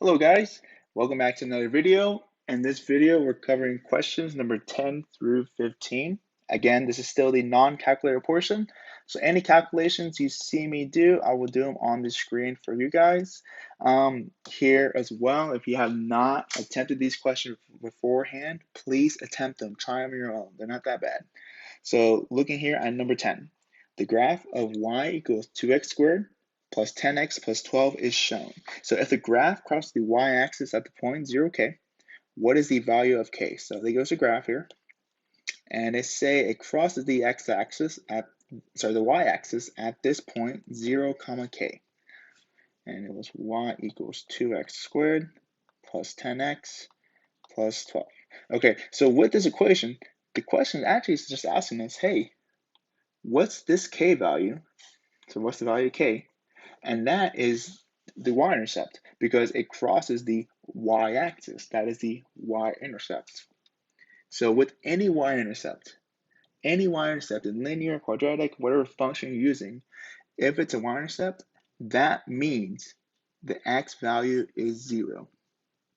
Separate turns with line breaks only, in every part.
Hello guys, welcome back to another video. In this video, we're covering questions number 10 through 15. Again, this is still the non-calculator portion. So any calculations you see me do, I will do them on the screen for you guys. Here as well, if you have not attempted these questions beforehand, please attempt them. Try them on your own. They're not that bad. So looking here at number 10, the graph of y equals 2x squared plus 10x plus 12 is shown. So if the graph crosses the y-axis at the point 0k, what is the value of k? So there goes the graph here, and they say it crosses the x-axis the y-axis at this point 0 comma k, and it was y equals 2x squared plus 10x plus 12. Okay, so with this equation, the question actually is just asking us, hey, what's this k value? So what's the value of k? And that is the y-intercept because it crosses the y-axis. That is the y-intercept. So with any y-intercept in linear, quadratic, whatever function you're using, if it's a y-intercept, that means the x value is 0.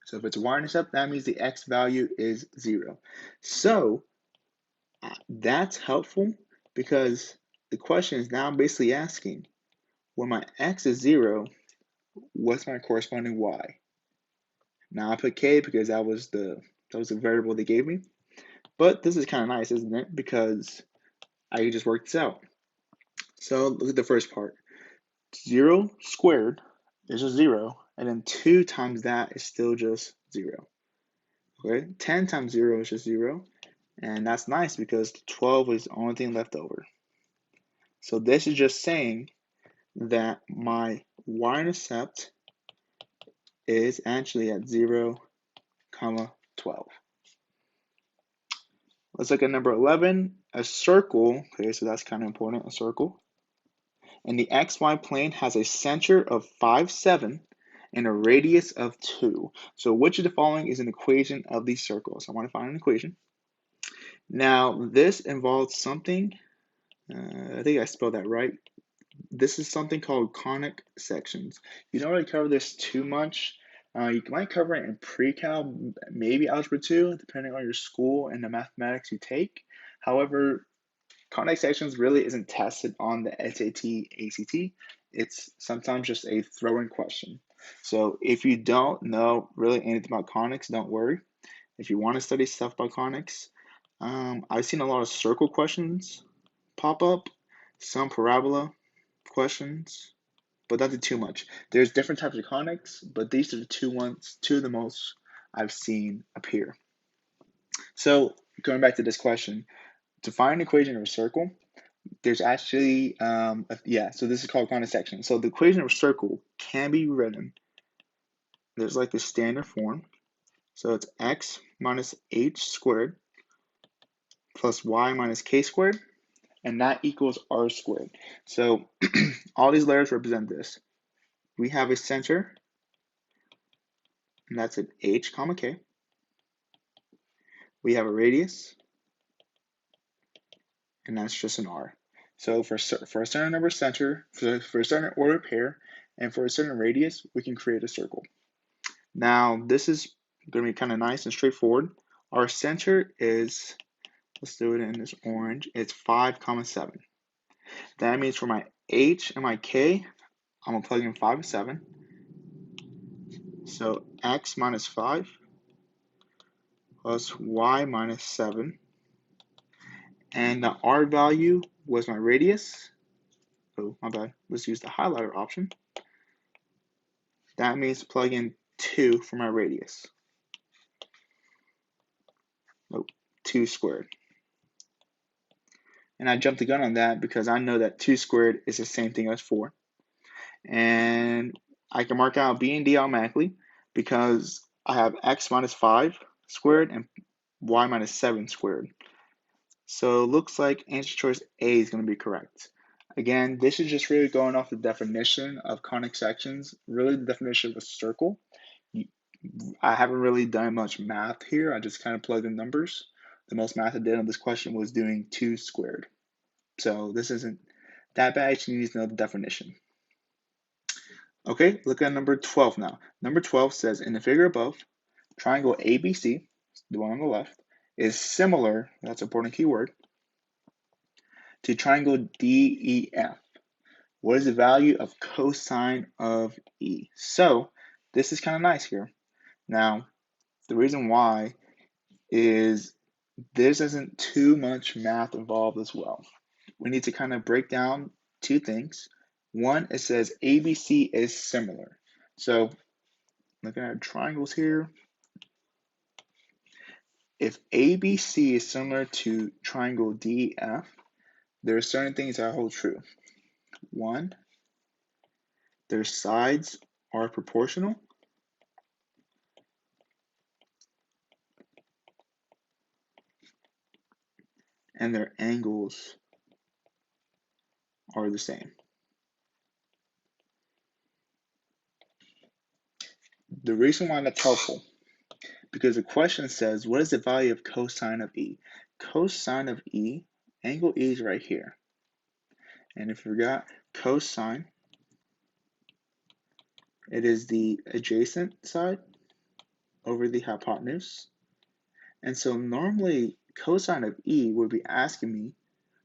So if it's a y-intercept, that means the x value is 0. So that's helpful because the question is now basically asking, when my x is 0, what's my corresponding y? Now I put k because that was the variable they gave me. But this is kind of nice, isn't it? Because I can just work this out. So look at the first part. 0 squared is just 0, and then 2 times that is still just 0. Okay, 10 times 0 is just 0, and that's nice because 12 is the only thing left over. So this is just saying that my y-intercept is actually at 0, comma 12. Let's look at number 11, a circle. Okay, so that's kind of important, a circle. And the xy plane has a center of 5, 7 and a radius of 2. So which of the following is an equation of these circles? I want to find an equation. Now this involves something, I think I spelled that right. This is something called conic sections. You don't really cover this too much. You might cover it in pre-cal, maybe algebra 2, depending on your school and the mathematics you take. However, conic sections really isn't tested on the SAT, ACT. It's sometimes just a throw-in question. So if you don't know really anything about conics, don't worry. If you want to study stuff about conics, I've seen a lot of circle questions pop up, some parabola questions, but not too much. There's different types of conics, but these are the two of the most I've seen appear. So going back to this question, to find an equation of a circle, there's actually, so this is called conic section. So the equation of a circle can be written, there's like the standard form. So it's x minus h squared plus y minus k squared, and that equals r squared. So all these letters represent this. We have a center, and that's an h comma k. We have a radius, and that's just an r. So for a certain number center, for a certain order pair, and for a certain radius, we can create a circle. Now this is going to be kind of nice and straightforward. Our center is, let's do it in this orange, it's 5 comma 7. That means for my h and my k, I'm going to plug in 5 and 7. So x minus 5 plus y minus 7. And the r value was my radius. Oh, my bad. Let's use the highlighter option. That means plug in 2 for my radius. Oh, 2 squared. And I jumped the gun on that because I know that 2 squared is the same thing as 4. And I can mark out b and d automatically because I have x minus 5 squared and y minus 7 squared. So it looks like answer choice A is going to be correct. Again, this is just really going off the definition of conic sections, really the definition of a circle. I haven't really done much math here. I just kind of plugged in numbers. The most math I did on this question was doing 2 squared. So this isn't that bad. You need to know the definition. Okay, look at number 12 now. Number 12 says, in the figure above, triangle ABC, the one on the left, is similar, that's an important keyword, to triangle DEF. What is the value of cosine of E? So this is kind of nice here. Now, the reason why is this isn't too much math involved as well. We need to kind of break down two things. One, it says ABC is similar. So looking at triangles here, if ABC is similar to triangle DEF, there are certain things that hold true. One, their sides are proportional. And their angles are the same. The reason why that's helpful, because the question says, what is the value of cosine of E? Cosine of E, angle E is right here. And if you forgot, cosine, it is the adjacent side over the hypotenuse. And so normally cosine of E would be asking me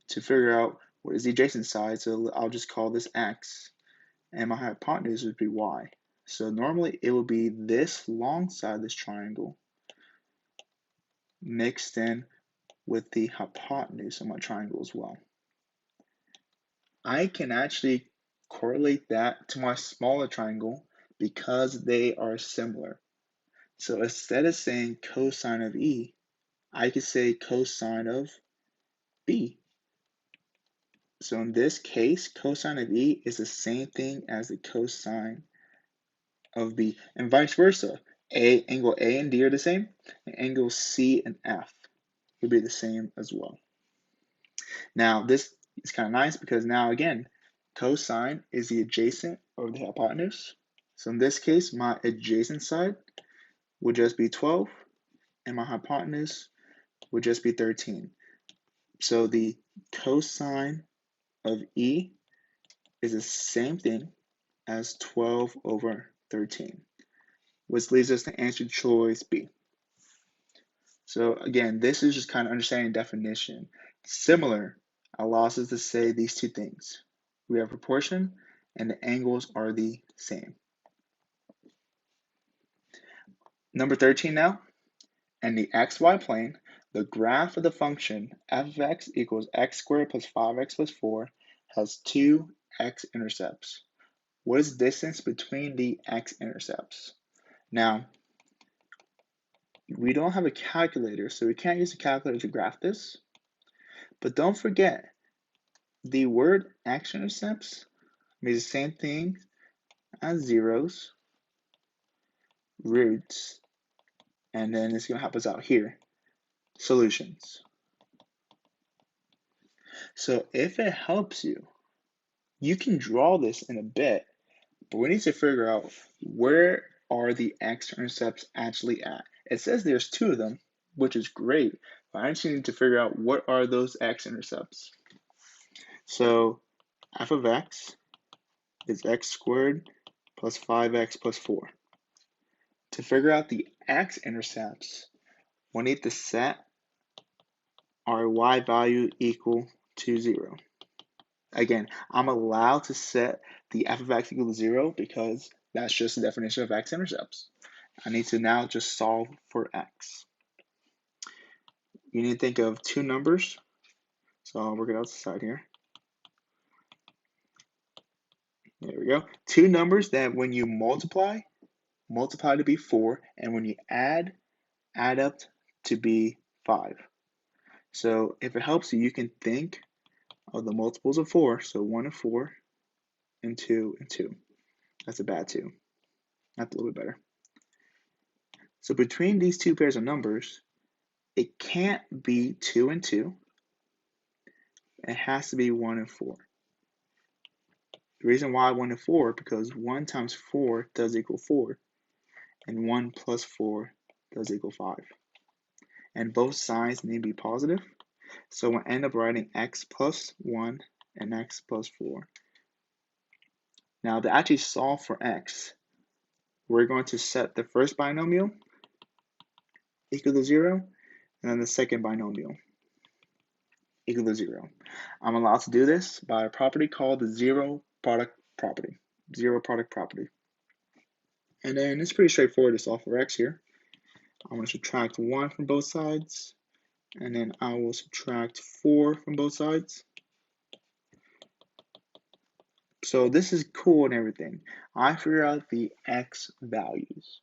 to figure out what is the adjacent side. So I'll just call this X, and my hypotenuse would be Y. So normally it would be this long side of this triangle mixed in with the hypotenuse of my triangle as well. I can actually correlate that to my smaller triangle because they are similar. So instead of saying cosine of E, I could say cosine of B. So in this case, cosine of E is the same thing as the cosine of B, and vice versa. Angle A and D are the same, and angle C and F would be the same as well. Now this is kind of nice because now again, cosine is the adjacent over the hypotenuse. So in this case, my adjacent side would just be 12, and my hypotenuse would just be 13. So the cosine of E is the same thing as 12 over 13, which leads us to answer choice B. So again, this is just kind of understanding definition. Similar allows us to say these two things. We have proportion and the angles are the same. Number 13 now, in the xy plane, the graph of the function f of x equals x squared plus 5x plus 4 has two x-intercepts. What is the distance between the x-intercepts? Now, we don't have a calculator, so we can't use a calculator to graph this. But don't forget, the word x-intercepts means the same thing as zeros, roots, and then it's going to help us out here, solutions. So if it helps you, you can draw this in a bit, but we need to figure out where are the x-intercepts actually at. It says there's two of them, which is great, but I actually need to figure out what are those x-intercepts. So f of x is x squared plus 5x plus 4. To figure out the x-intercepts, we need to set our y value equal to 0. Again, I'm allowed to set the f of x equal to 0 because that's just the definition of x-intercepts. I need to now just solve for x. You need to think of two numbers. So I'll work it out to the side here. There we go. Two numbers that when you multiply to be 4, and when you add up to be 5. So if it helps you, you can think of the multiples of 4. So 1 and 4, and 2 and 2. That's a bad 2. That's a little bit better. So between these two pairs of numbers, it can't be 2 and 2. It has to be 1 and 4. The reason why 1 and 4, because 1 times 4 does equal 4, and 1 plus 4 does equal 5. And both sides need to be positive, so we'll end up writing x plus 1 and x plus 4 Now, to actually solve for x, we're going to set the first binomial equal to 0, and then the second binomial equal to 0. I'm allowed to do this by a property called the zero product property. And then it's pretty straightforward to solve for x here. I'm going to subtract 1 from both sides, and then I will subtract 4 from both sides. So this is cool and everything. I figure out the x values,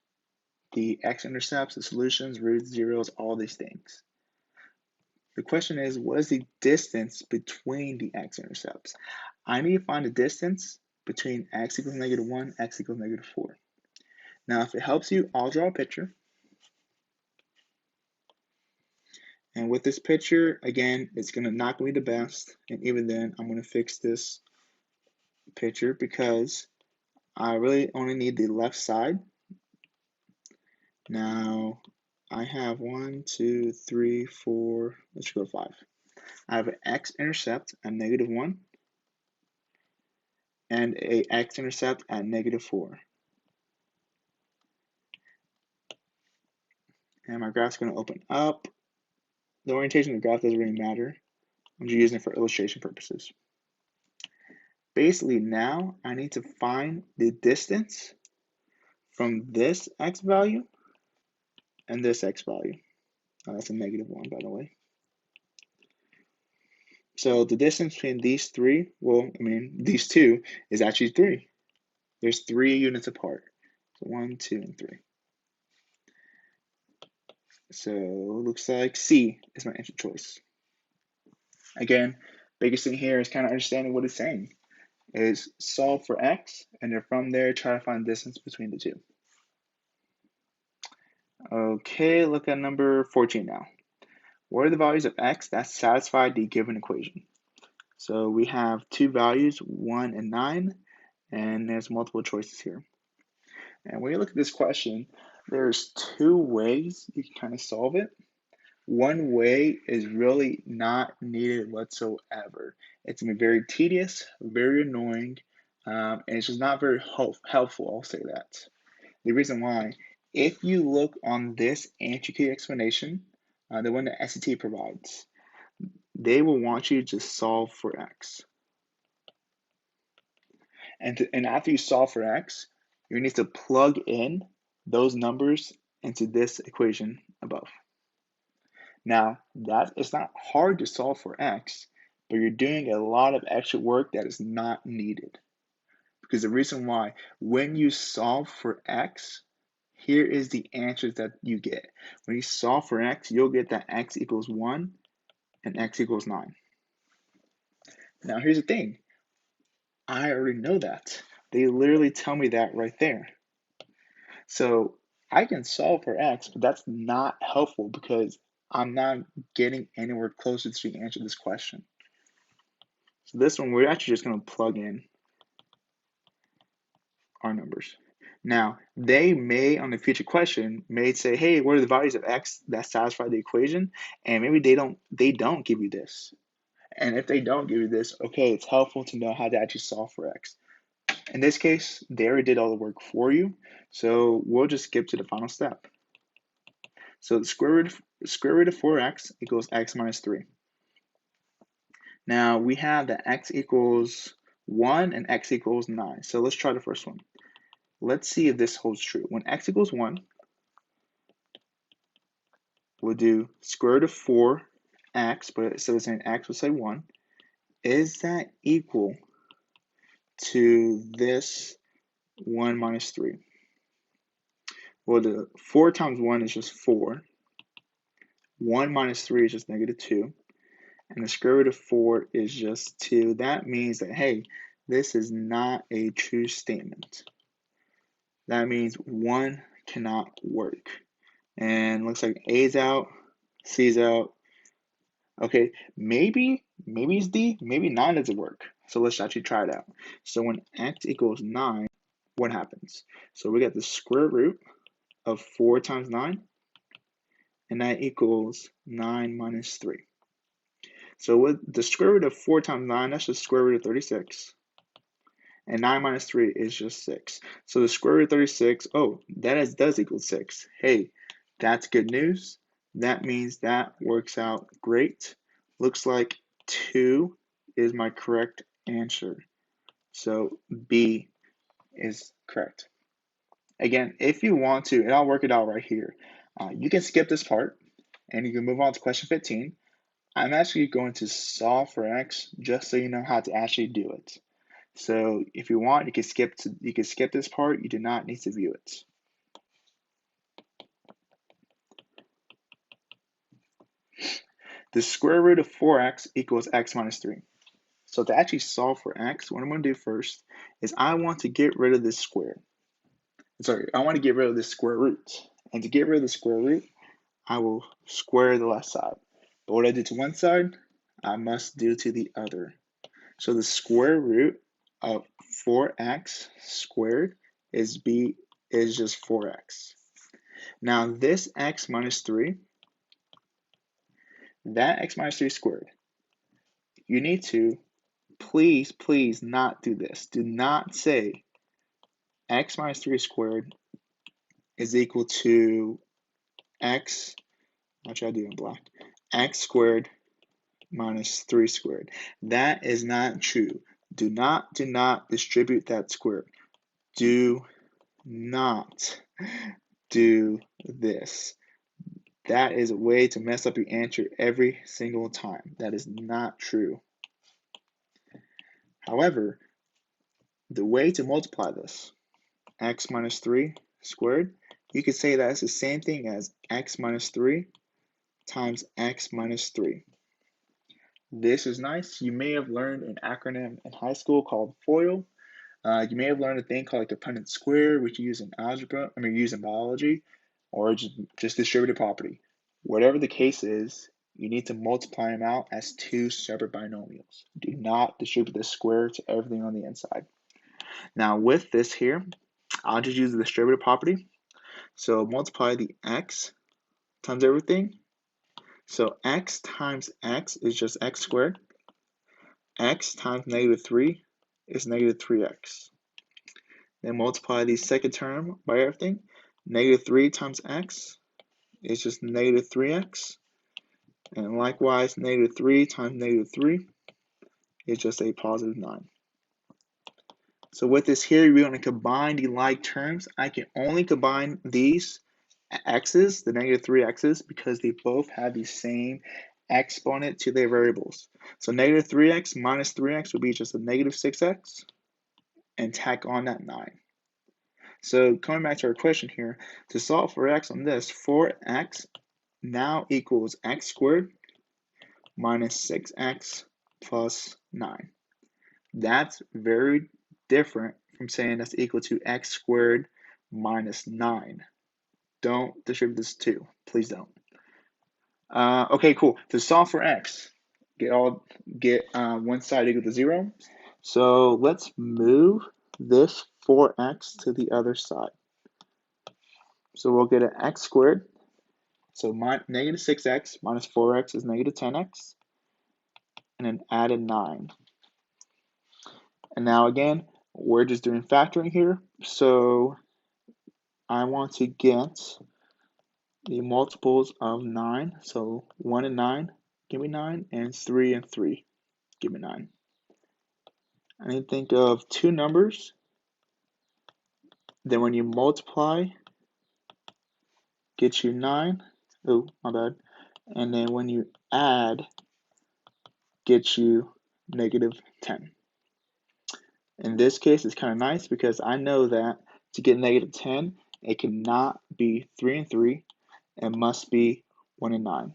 the x-intercepts, the solutions, roots, zeros, all these things. The question is, what is the distance between the x-intercepts? I need to find the distance between x equals -1, x equals -4. Now, if it helps you, I'll draw a picture. And with this picture, again, it's going to not be the best. And even then, I'm going to fix this picture because I really only need the left side. Now, I have 1, 2, 3, 4, let's go 5. I have an x-intercept at -1 and a x-intercept at -4. And my graph's going to open up. The orientation of the graph doesn't really matter. I'm just using it for illustration purposes. Basically, now I need to find the distance from this x value and this x value. Oh, that's a -1, by the way. So the distance between these three, these two, is actually 3. There's 3 units apart. So 1, 2, and 3. So it looks like C is my answer choice. Again, biggest thing here is kind of understanding what it's saying. Is solve for x, and then from there, try to find the distance between the two. Okay, look at number 14 now. What are the values of x that satisfy the given equation? So we have 2 values, 1 and 9, and there's multiple choices here. And when you look at this question, there's 2 ways you can kind of solve it. One way is really not needed whatsoever. It's going to be very tedious, very annoying, and it's just not very helpful, I'll say that. The reason why, if you look on this answer key explanation, the one that SAT provides, they will want you to just solve for x. And after you solve for x, you need to plug in those numbers into this equation above. Now, that it's not hard to solve for x, but you're doing a lot of extra work that is not needed. Because the reason why, when you solve for x, here is the answers that you get. When you solve for x, you'll get that x equals 1 and x equals 9. Now, here's the thing. I already know that. They literally tell me that right there. So I can solve for x, but that's not helpful because I'm not getting anywhere closer to the answer to this question. So this one, we're actually just going to plug in our numbers. Now, they may, on the future question, may say, hey, what are the values of x that satisfy the equation? And maybe they don't give you this. And if they don't give you this, okay, it's helpful to know how to actually solve for x. In this case, they already did all the work for you, so we'll just skip to the final step. So the square root of 4x equals x minus 3. Now we have that x equals 1 and x equals 9. So let's try the first one. Let's see if this holds true. When x equals 1, we'll do square root of 4x, but instead of saying x, we'll say 1. Is that equal to this 1 minus 3? Well, the 4 times 1 is just 4. 1 minus 3 is just -2. And the square root of 4 is just 2. That means that, hey, this is not a true statement. That means 1 cannot work. And looks like A's out, C's out. Okay, maybe it's D, maybe 9 doesn't work. So let's actually try it out. So when x equals 9, what happens? So we get the square root of 4 times 9, and that equals 9 minus 3. So with the square root of 4 times 9, that's just square root of 36. and 9 minus 3 is just 6. So the square root of 36, oh, does equal 6. Hey, that's good news. That means that works out great. Looks like 2 is my correct answer. So B is correct. Again, if you want to, and I'll work it out right here, you can skip this part and you can move on to question 15. I'm actually going to solve for x just so you know how to actually do it. So if you want, you can skip this part. You do not need to view it. The square root of 4x equals x minus 3. So to actually solve for x, what I'm going to do first is I want to get rid of this square. I want to get rid of this square root. And to get rid of the square root, I will square the left side. But what I do to one side, I must do to the other. So the square root of 4x squared is just 4x. Now this x minus 3, that x minus 3 squared, you need to please not do this. Do not say x minus 3 squared is equal to x, I'll try to do it in black, x squared minus 3 squared. That is not true. Do not distribute that square. Do not do this. That is a way to mess up your answer every single time. That is not true. However, the way to multiply this, x minus 3 squared, you could say that's the same thing as x minus 3 times x minus 3. This is nice. You may have learned an acronym in high school called FOIL. You may have learned a thing called like the Punnett square, which you use in biology, or just distributed property. Whatever the case is, you need to multiply them out as two separate binomials. Do not distribute the square to everything on the inside. Now with this here, I'll just use the distributive property. So multiply the x times everything. So x times x is just x squared. X times negative 3 is negative 3x. Then multiply the second term by everything. Negative 3 times x is just negative 3x. And likewise, negative 3 times negative 3 is just a positive 9. So with this here, we're going to combine the like terms. I can only combine these x's, the negative 3x's, because they both have the same exponent to their variables. So negative 3x minus 3x would be just a negative 6x, and tack on that 9. So coming back to our question here, to solve for x on this, 4x now equals x squared minus 6x plus 9. That's very different from saying that's equal to x squared minus 9. Don't distribute this 2. Please don't. Okay, cool. To solve for x, get one side equal to 0. So let's move this 4x to the other side. So we'll get an x squared. So negative 6x minus 4x is negative 10x. And then add a 9. And now again, we're just doing factoring here. So I want to get the multiples of 9. So 1 and 9, give me 9. And 3 and 3, give me 9. I need to think of two numbers. Then when you multiply, get you 9. Oh, my bad. And then when you add, get you negative 10. In this case, it's kind of nice because I know that to get negative 10, it cannot be 3 and 3. It must be 1 and 9.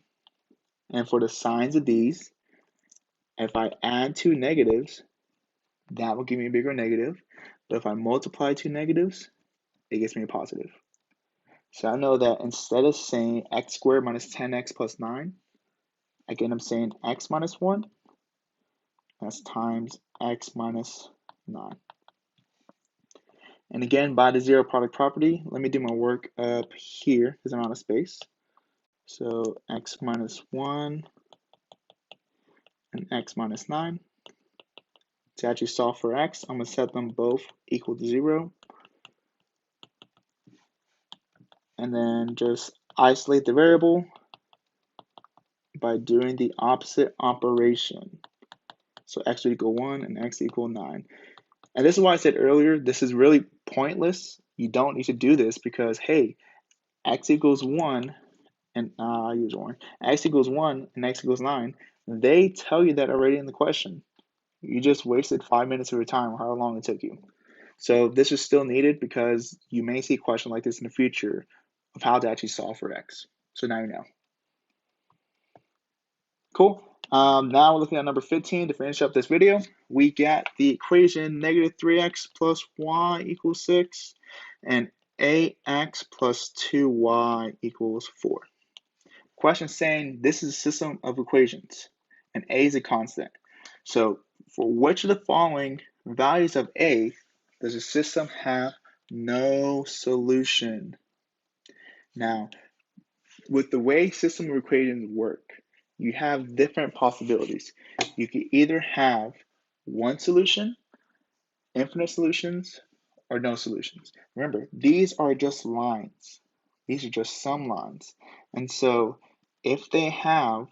And for the signs of these, if I add two negatives, that will give me a bigger negative. But if I multiply two negatives, it gives me a positive. So I know that instead of saying x squared minus 10x plus 9, again, I'm saying x minus 1. That's times x minus 9. And again, by the zero product property, let me do my work up here because I'm out of space. So x minus 1 and x minus 9. to actually solve for x, I'm going to set them both equal to 0. And then just isolate the variable by doing the opposite operation. So x would equal 1 and x equal 9. And this is why I said earlier, this is really pointless. You don't need to do this because, hey, x equals 1 and I use 1. X equals 1 and x equals 9. They tell you that already in the question. You just wasted 5 minutes of your time or however long it took you. So this is still needed because you may see a question like this in the future of how to actually solve for x. So now you know. Cool. Now we're looking at number 15 to finish up this video. We got the equation negative 3x plus y equals 6 and ax plus 2y equals 4. Question saying this is a system of equations and a is a constant. So for which of the following values of a does the system have no solution? Now, with the way system of equations work, you have different possibilities. You can either have one solution, infinite solutions, or no solutions. Remember, these are just lines. These are just some lines. And so if they have,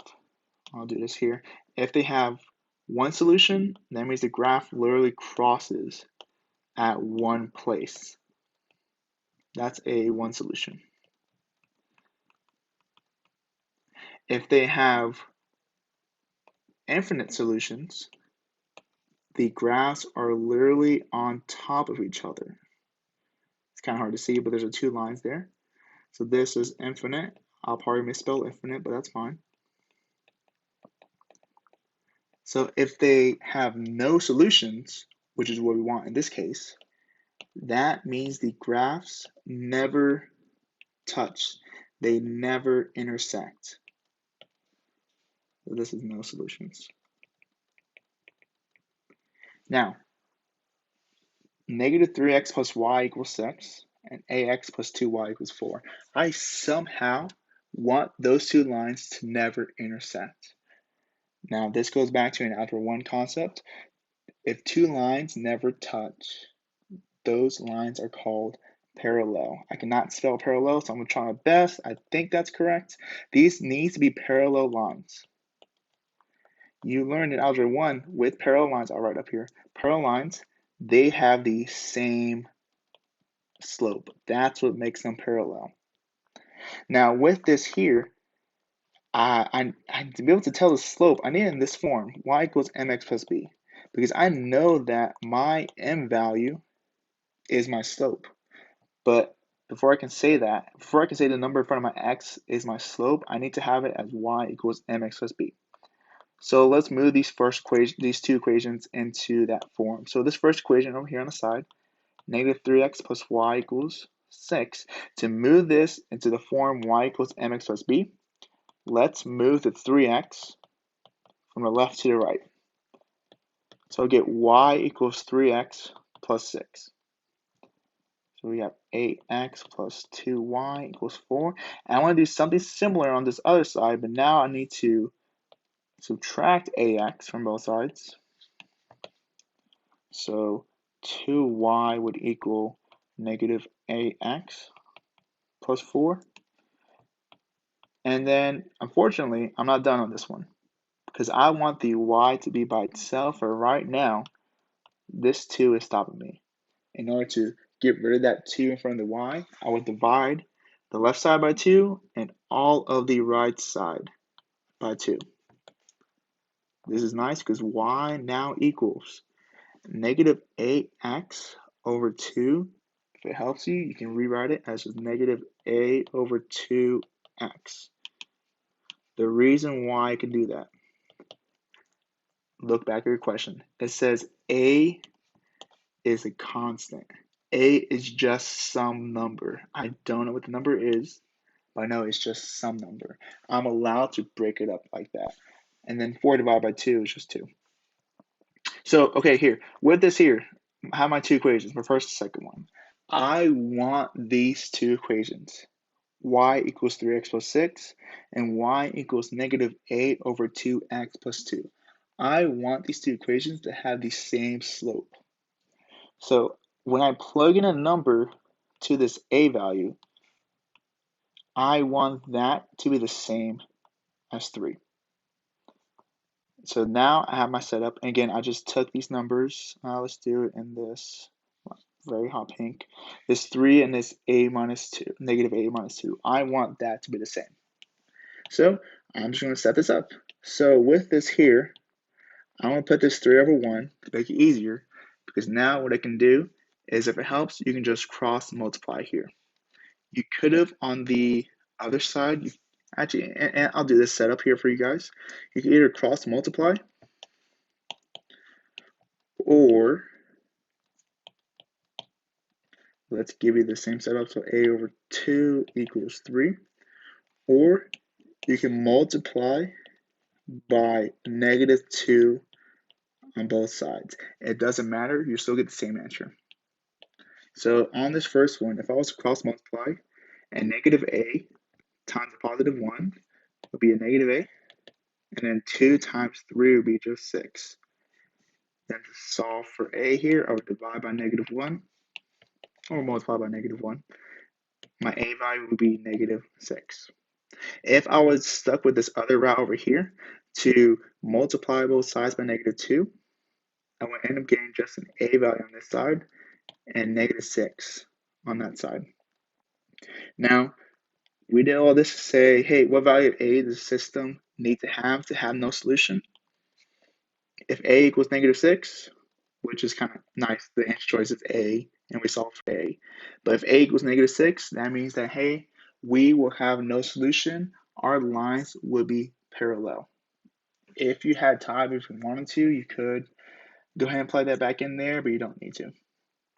I'll do this here, if they have one solution, that means the graph literally crosses at one place. That's a one solution. If they have infinite solutions, the graphs are literally on top of each other. It's kind of hard to see, but there's two lines there. So this is infinite. I'll probably misspell infinite, but that's fine. So if they have no solutions, which is what we want in this case, that means the graphs never touch. They never intersect. So this is no solutions. Now, negative 3x plus y equals 6 and ax plus 2y equals 4. I somehow want those two lines to never intersect. Now, this goes back to an Algebra 1 concept. If two lines never touch, those lines are called parallel. I cannot spell parallel, so I'm going to try my best. I think that's correct. These need to be parallel lines. You learned in Algebra 1 with parallel lines, I'll write up here. Parallel lines, they have the same slope. That's what makes them parallel. Now with this here, to be able to tell the slope, I need it in this form, y equals mx plus b, because I know that my m value is my slope. But before I can say that, before I can say the number in front of my x is my slope, I need to have it as y equals mx plus b. So let's move these two equations into that form. So this first equation over here on the side, negative 3x plus y equals 6. To move this into the form y equals mx plus b, let's move the 3x from the left to the right. So I'll get y equals 3x plus 6. So we have 8x plus 2y equals 4. And I want to do something similar on this other side, but now I need to subtract ax from both sides. So 2y would equal negative ax plus 4. And then, unfortunately, I'm not done on this one because I want the y to be by itself, for right now, this 2 is stopping me. In order to get rid of that 2 in front of the y, I would divide the left side by 2 and all of the right side by 2. This is nice because y now equals negative 8x over 2. If it helps you, you can rewrite it as negative a over 2x. The reason why I can do that, look back at your question. It says a is a constant. A is just some number. I don't know what the number is, but I know it's just some number. I'm allowed to break it up like that. And then 4 divided by 2 is just 2. So, okay, here, with this here, I have my two equations, my first and second one. I want these two equations, y equals 3x plus 6 and y equals negative 8 over 2x plus 2. I want these two equations to have the same slope. So when I plug in a number to this a value, I want that to be the same as 3. So now I have my setup. And again, I just took these numbers. Let's do it in this very hot pink. This 3 and this a minus 2, negative a minus 2. I want that to be the same. So I'm just going to set this up. So with this here, I'm going to put this 3 over 1 to make it easier, because now what I can do is, if it helps, you can just cross multiply here. You could have on the other side, actually, and I'll do this setup here for you guys. You can either cross multiply, or let's give you the same setup. So a over 2 equals 3. Or you can multiply by negative 2 on both sides. It doesn't matter, you still get the same answer. So on this first one, if I was to cross multiply, and negative a times a positive 1 would be a negative a, and then 2 times 3 would be just 6. Then to solve for a here, I would divide by negative 1, or multiply by negative 1. My a value would be negative 6. If I was stuck with this other route over here to multiply both sides by negative 2, I would end up getting just an a value on this side and negative 6 on that side. Now, we did all this to say, hey, what value of a does the system need to have no solution? If a equals negative 6, which is kind of nice, the answer choice is a, and we solve for a. But if a equals negative 6, that means that, hey, we will have no solution. Our lines would be parallel. If you had time, if you wanted to, you could go ahead and plug that back in there, but you don't need to.